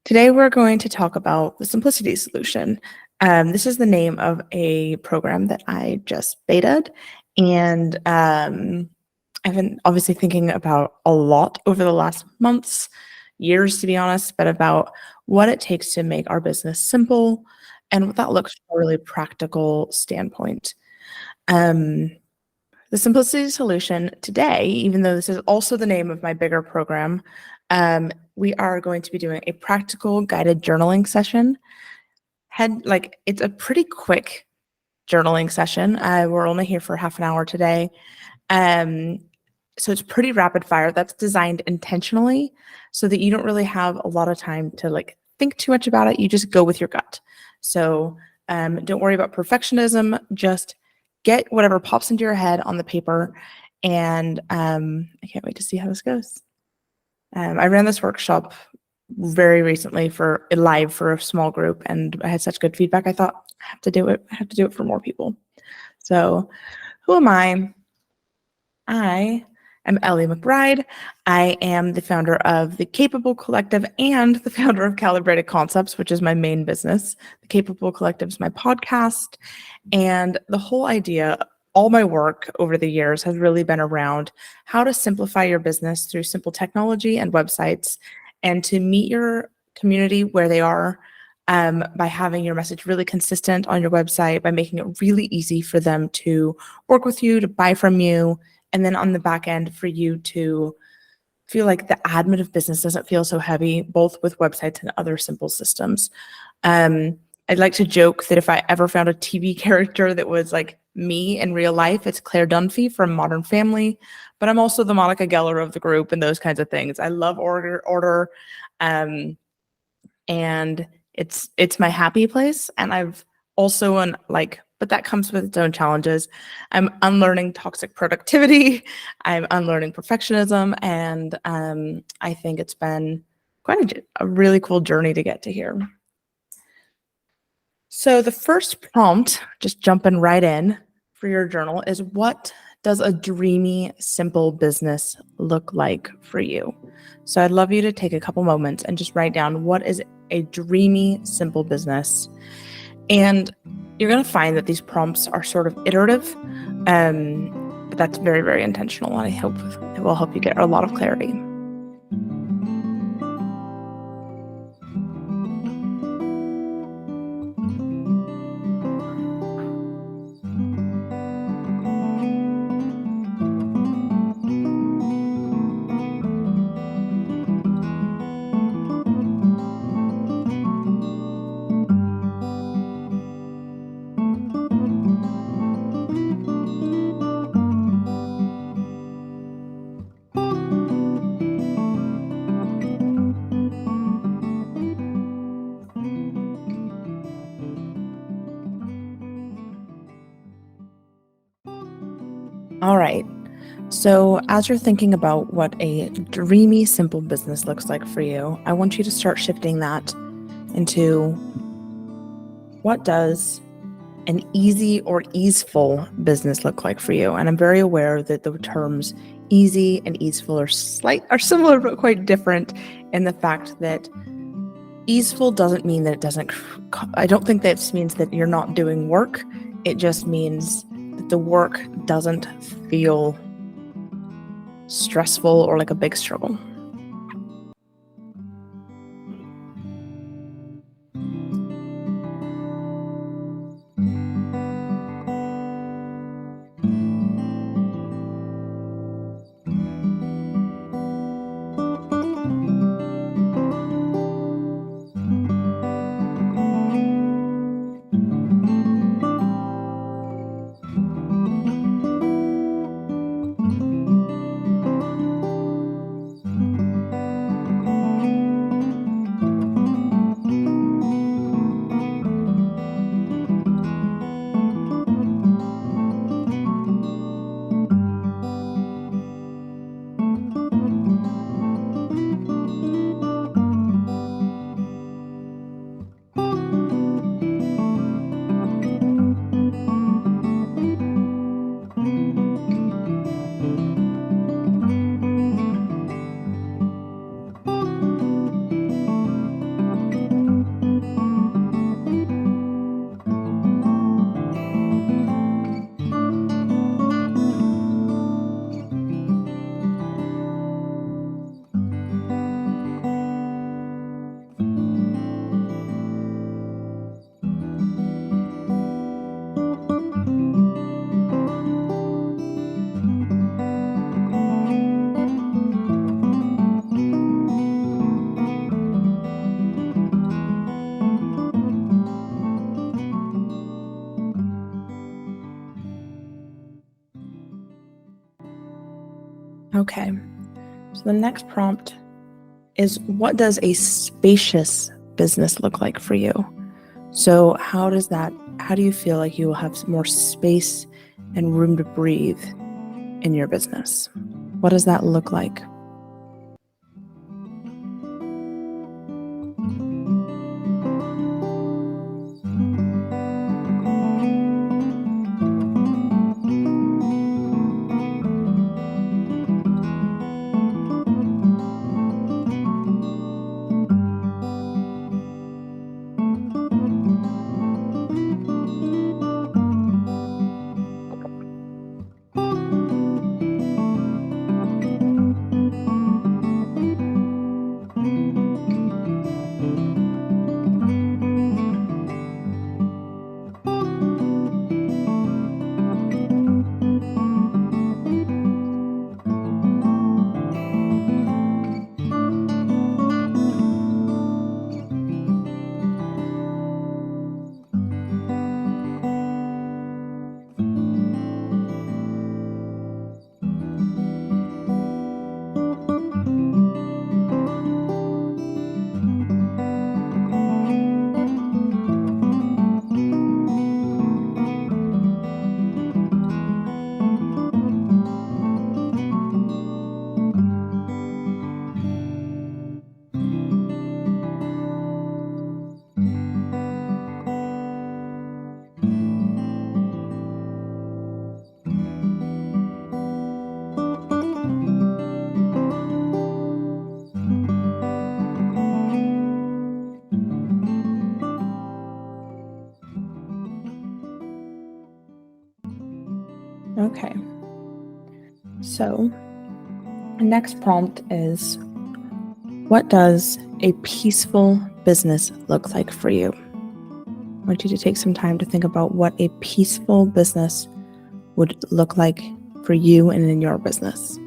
Today, we're going to talk about the simplicity solution. This is the name of a program that I just betaed, and I've been obviously thinking about a lot over the last months, years, to be honest, but about what it takes to make our business simple and what that looks from a really practical standpoint. Um, the simplicity solution today, even though this is also the name of my bigger program, we are going to be doing a practical guided journaling session. It's a pretty quick journaling session. We're only here for half an hour today. So it's pretty rapid fire. That's designed intentionally so that you don't really have a lot of time to think too much about it. You just go with your gut. So don't worry about perfectionism. Just get whatever pops into your head on the paper. And I can't wait to see how this goes. I ran this workshop very recently live for a small group, and I had such good feedback. I thought, I have to do it. I have to do it for more people. So who am I? I am Ellie McBride. I am the founder of the Capable Collective and the founder of Calibrated Concepts, which is my main business. The Capable Collective is my podcast. And the whole idea, all my work over the years has really been around how to simplify your business through simple technology and websites, and to meet your community where they are by having your message really consistent on your website, by making it really easy for them to work with you, to buy from you, and then on the back end for you to feel like the admin of business doesn't feel so heavy, both with websites and other simple systems. I'd like to joke that if I ever found a TV character that was like me in real life, it's Claire Dunphy from Modern Family, but I'm also the Monica Geller of the group and those kinds of things. I love order, and it's my happy place. And I've also but that comes with its own challenges. I'm unlearning toxic productivity. I'm unlearning perfectionism, and I think it's been quite a really cool journey to get to here. So the first prompt, just jumping right in for your journal, is what does a dreamy, simple business look like for you? So I'd love you to take a couple moments and just write down, what is a dreamy, simple business? And you're going to find that these prompts are sort of iterative, but that's very, very intentional. And I hope it will help you get a lot of clarity. All right. So as you're thinking about what a dreamy, simple business looks like for you, I want you to start shifting that into, what does an easy or easeful business look like for you? And I'm very aware that the terms easy and easeful are similar but quite different, in the fact that easeful doesn't mean that I don't think that means that you're not doing work. It just means that the work doesn't feel stressful or like a big struggle. Okay, so the next prompt is, what does a spacious business look like for you? So how do you feel like you will have some more space and room to breathe in your business? What does that look like? Okay, so the next prompt is, what does a peaceful business look like for you? I want you to take some time to think about what a peaceful business would look like for you and in your business.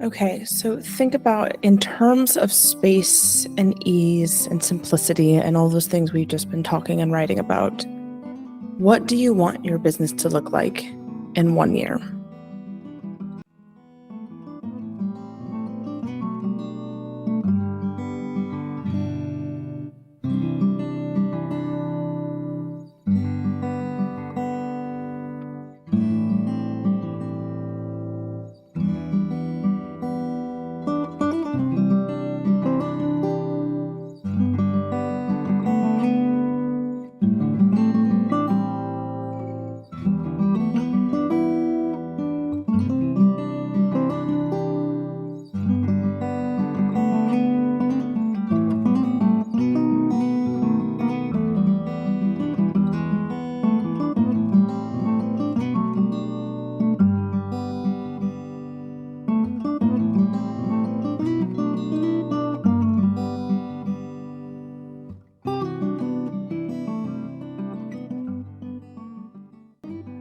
Okay, so think about, in terms of space and ease and simplicity and all those things we've just been talking and writing about, what do you want your business to look like in 1 year?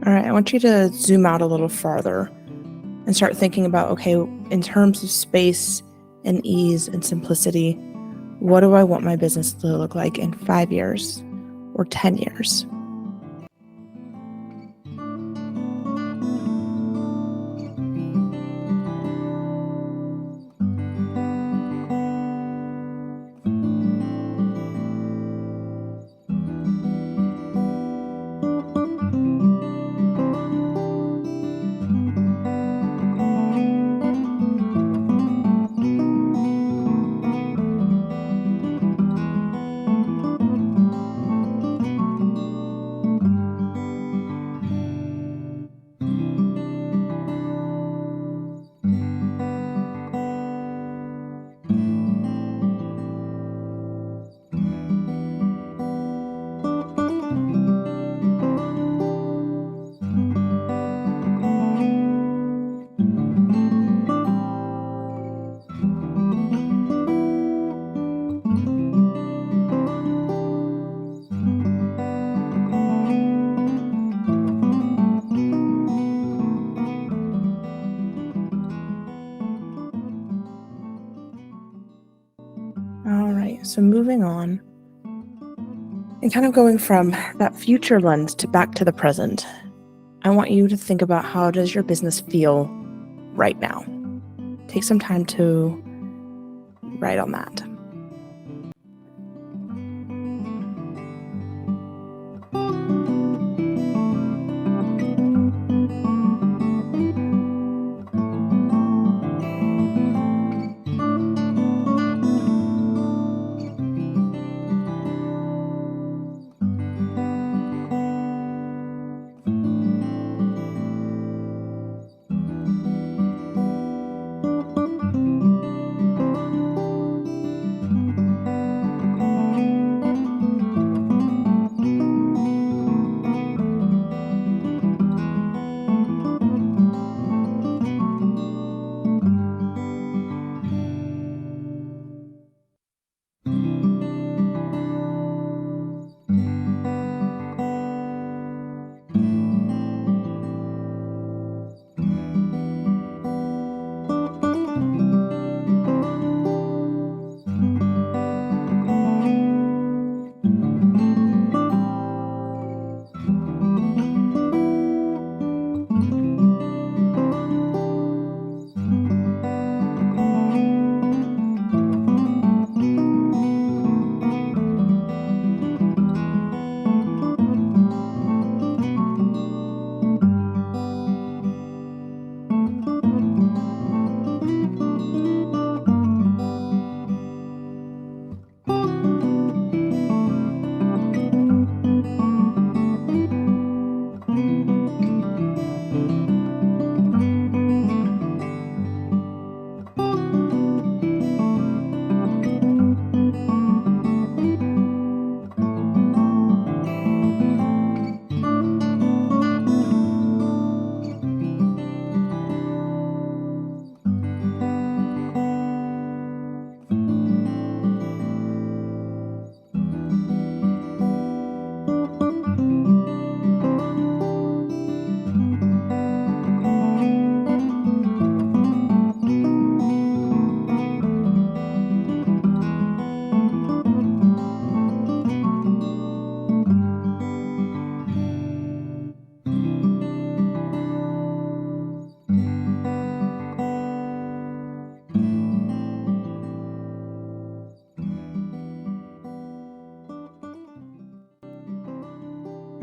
All right, I want you to zoom out a little farther and start thinking about, okay, in terms of space and ease and simplicity, what do I want my business to look like in 5 years or 10 years? All right, so moving on and kind of going from that future lens to back to the present, I want you to think about, how does your business feel right now? Take some time to write on that.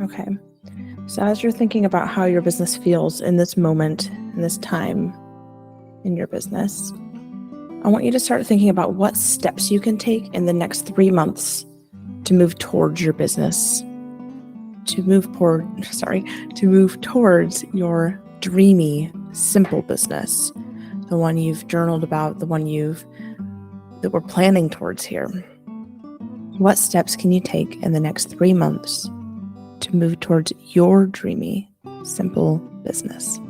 Okay. So as you're thinking about how your business feels in this moment, in this time in your business, I want you to start thinking about what steps you can take in the next 3 months to move towards your business, to move towards your dreamy, simple business, the one you've journaled about, the one that we're planning towards here. What steps can you take in the next 3 months to move towards your dreamy, simple business?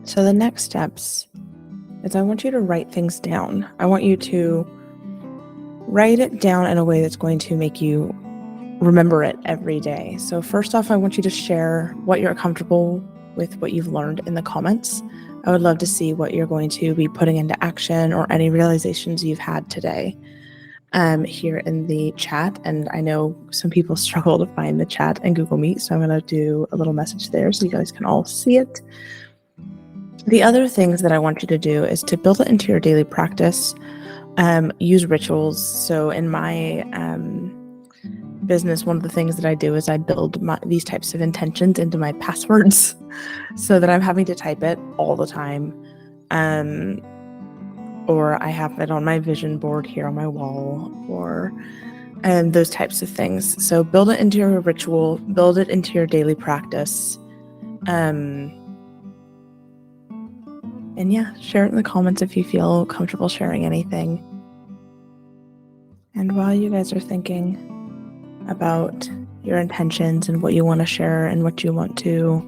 So the next steps is I want you to write things down. I want you to write it down in a way that's going to make you remember it every day. So first off, I want you to share what you're comfortable with, what you've learned in the comments. I would love to see what you're going to be putting into action or any realizations you've had today here in the chat. And I know some people struggle to find the chat in Google Meet, so I'm going to do a little message there so you guys can all see it. The other things that I want you to do is to build it into your daily practice. Use rituals. So in my business, one of the things that I do is I build these types of intentions into my passwords so that I'm having to type it all the time. Or I have it on my vision board here on my wall, or those types of things. So build it into your ritual, build it into your daily practice. And yeah, share it in the comments if you feel comfortable sharing anything. And while you guys are thinking about your intentions and what you want to share and what you want to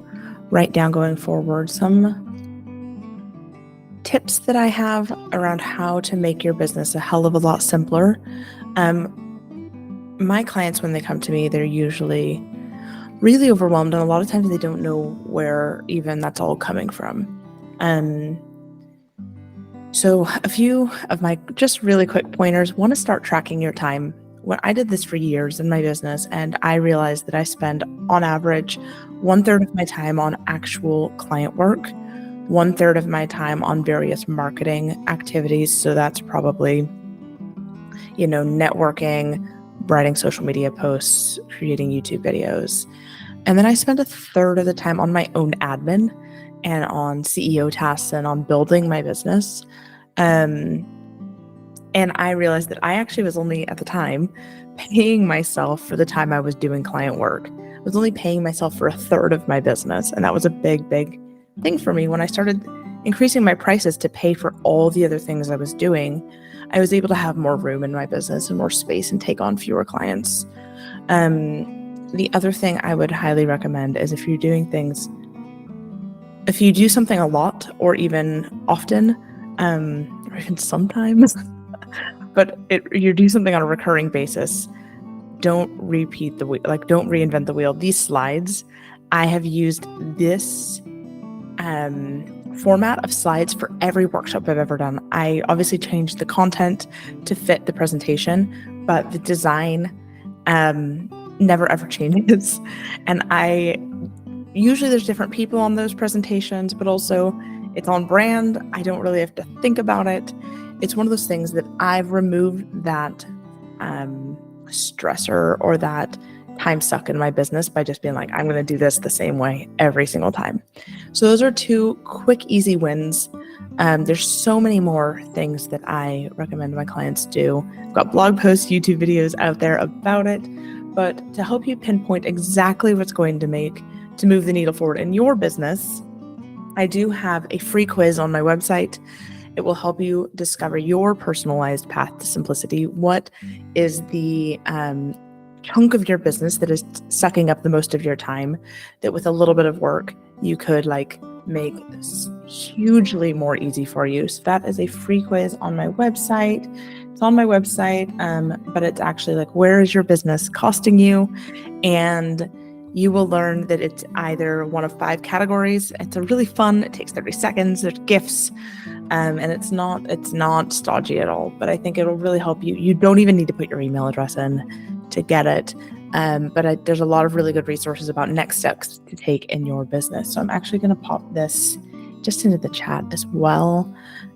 write down going forward, some tips that I have around how to make your business a hell of a lot simpler. My clients, when they come to me, they're usually really overwhelmed, and a lot of times they don't know where even that's all coming from. So a few of my just really quick pointers: one is start tracking your time. When I did this for years in my business, and I realized that I spend on average 1/3 of my time on actual client work, 1/3 of my time on various marketing activities. So that's probably, networking, writing social media posts, creating YouTube videos. And then I spend 1/3 of the time on my own admin and on CEO tasks and on building my business. And I realized that I actually was only at the time paying myself for the time I was doing client work. I was only paying myself for 1/3 of my business. And that was a big, big thing for me. When I started increasing my prices to pay for all the other things I was doing, I was able to have more room in my business and more space and take on fewer clients. The other thing I would highly recommend is if you do something a lot or even often, or even sometimes, but you do something on a recurring basis, don't repeat the wheel, don't reinvent the wheel. These slides, I have used this format of slides for every workshop I've ever done. I obviously changed the content to fit the presentation, but the design never ever changes. And usually there's different people on those presentations, but also it's on brand. I don't really have to think about it. It's one of those things that I've removed that stressor or that time suck in my business by just being like, I'm going to do this the same way every single time. So those are 2 quick, easy wins. There's so many more things that I recommend my clients do. I've got blog posts, YouTube videos out there about it, but to help you pinpoint exactly what's going to move the needle forward in your business, I do have a free quiz on my website. It will help you discover your personalized path to simplicity. What is the chunk of your business that is sucking up the most of your time, that with a little bit of work, you could make hugely more easy for you. So that is a free quiz on my website. It's on my website, but it's actually where is your business costing you? And you will learn that it's either one of 5 categories. It's really fun. It takes 30 seconds. There's gifts, and it's not stodgy at all. But I think it'll really help you. You don't even need to put your email address in to get it. But there's a lot of really good resources about next steps to take in your business. So I'm actually going to pop this just into the chat as well.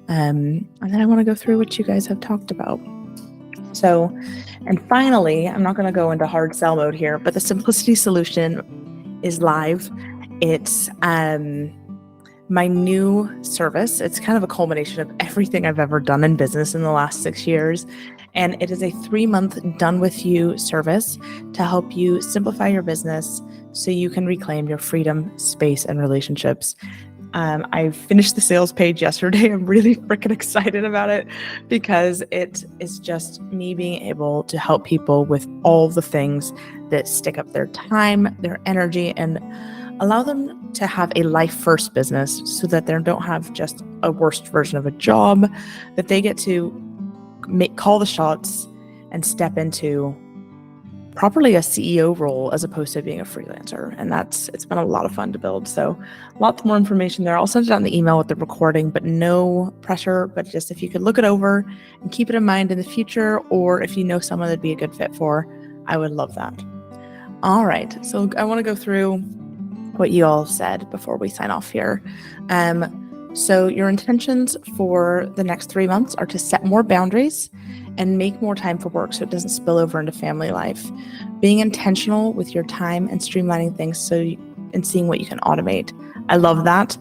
And then I want to go through what you guys have talked about. So, and finally, I'm not going to go into hard sell mode here, but the Simplicity solution is live. It's my new service. It's kind of a culmination of everything I've ever done in business in the last 6 years. And it is a 3-month done with you service to help you simplify your business so you can reclaim your freedom, space, and relationships. I finished the sales page yesterday. I'm really freaking excited about it because it is just me being able to help people with all the things that stick up their time, their energy, and allow them to have a life first business so that they don't have just a worst version of a job, that they get to call the shots and step into properly a CEO role as opposed to being a freelancer. And it's been a lot of fun to build. So lots more information there. I'll send it out in the email with the recording, but no pressure, but just if you could look it over and keep it in mind in the future, or if you know someone that'd be a good fit for, I would love that. All right. So I want to go through what you all said before we sign off here. So your intentions for the next 3 months are to set more boundaries and make more time for work so it doesn't spill over into family life. Being intentional with your time and streamlining things and seeing what you can automate. I love that.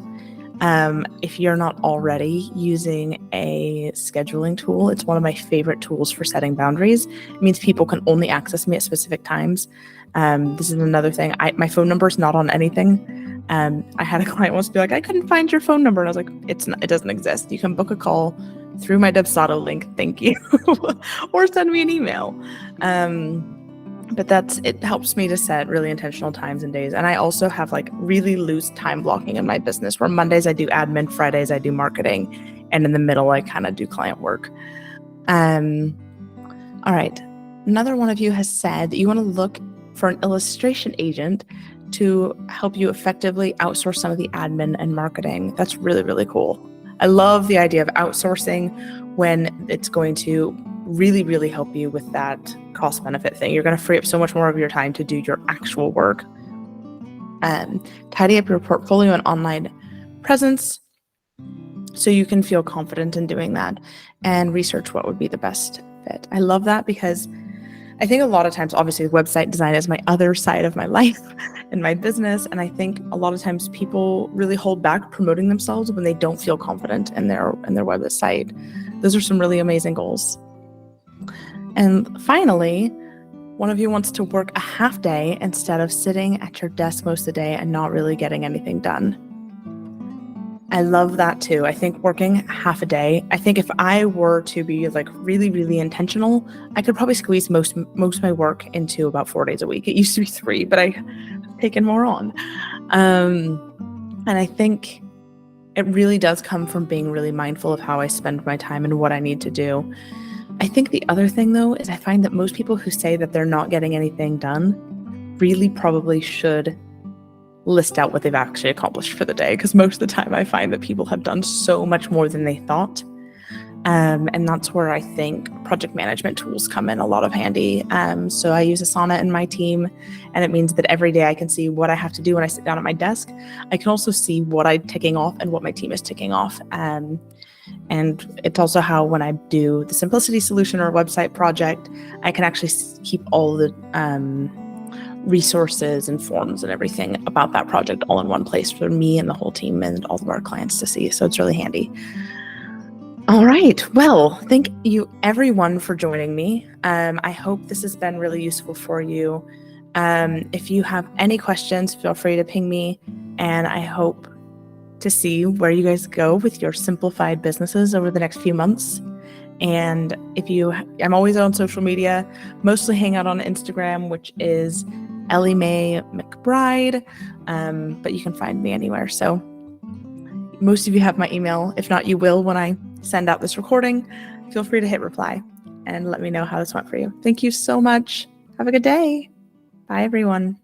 If you're not already using a scheduling tool, it's one of my favorite tools for setting boundaries. It means people can only access me at specific times. This is another thing. My phone number is not on anything. I had a client once be like, I couldn't find your phone number. And I was like, it doesn't exist. You can book a call through my Dubsado link. Thank you. Or send me an email. But it helps me to set really intentional times and days. And I also have like really loose time blocking in my business where Mondays I do admin, Fridays I do marketing, and in the middle I kind of do client work. All right. Another one of you has said that you want to look for an illustration agent to help you effectively outsource some of the admin and marketing. That's really, really cool. I love the idea of outsourcing when it's going to really, really help you with that cost benefit thing. You're going to free up so much more of your time to do your actual work. Tidy up your portfolio and online presence so you can feel confident in doing that, and research what would be the best fit. I love that because I think a lot of times, obviously, website design is my other side of my life and my business. And I think a lot of times people really hold back promoting themselves when they don't feel confident in their website. Those are some really amazing goals. And finally, one of you wants to work a half day instead of sitting at your desk most of the day and not really getting anything done. I love that too. I think working half a day, I think if I were to be like really, really intentional, I could probably squeeze most of my work into about 4 days a week. It used to be 3, but I've taken more on. And I think it really does come from being really mindful of how I spend my time and what I need to do. I think the other thing though, is I find that most people who say that they're not getting anything done really probably should list out what they've actually accomplished for the day, because most of the time I find that people have done so much more than they thought. And that's where I think project management tools come in a lot of handy. So I use Asana in my team, and it means that every day I can see what I have to do when I sit down at my desk. I can also see what I'm ticking off and what my team is ticking off. And it's also how when I do the simplicity solution or a website project, I can actually keep all the resources and forms and everything about that project all in one place for me and the whole team and all of our clients to see. So it's really handy. All right. Well, thank you everyone for joining me. I hope this has been really useful for you. If you have any questions, feel free to ping me, and I hope to see where you guys go with your simplified businesses over the next few months. And I'm always on social media, mostly hang out on Instagram, which is Ellie May McBride, but you can find me anywhere. So most of you have my email. If not, you will when I send out this recording. Feel free to hit reply and let me know how this went for you. Thank you so much. Have a good day. Bye, everyone.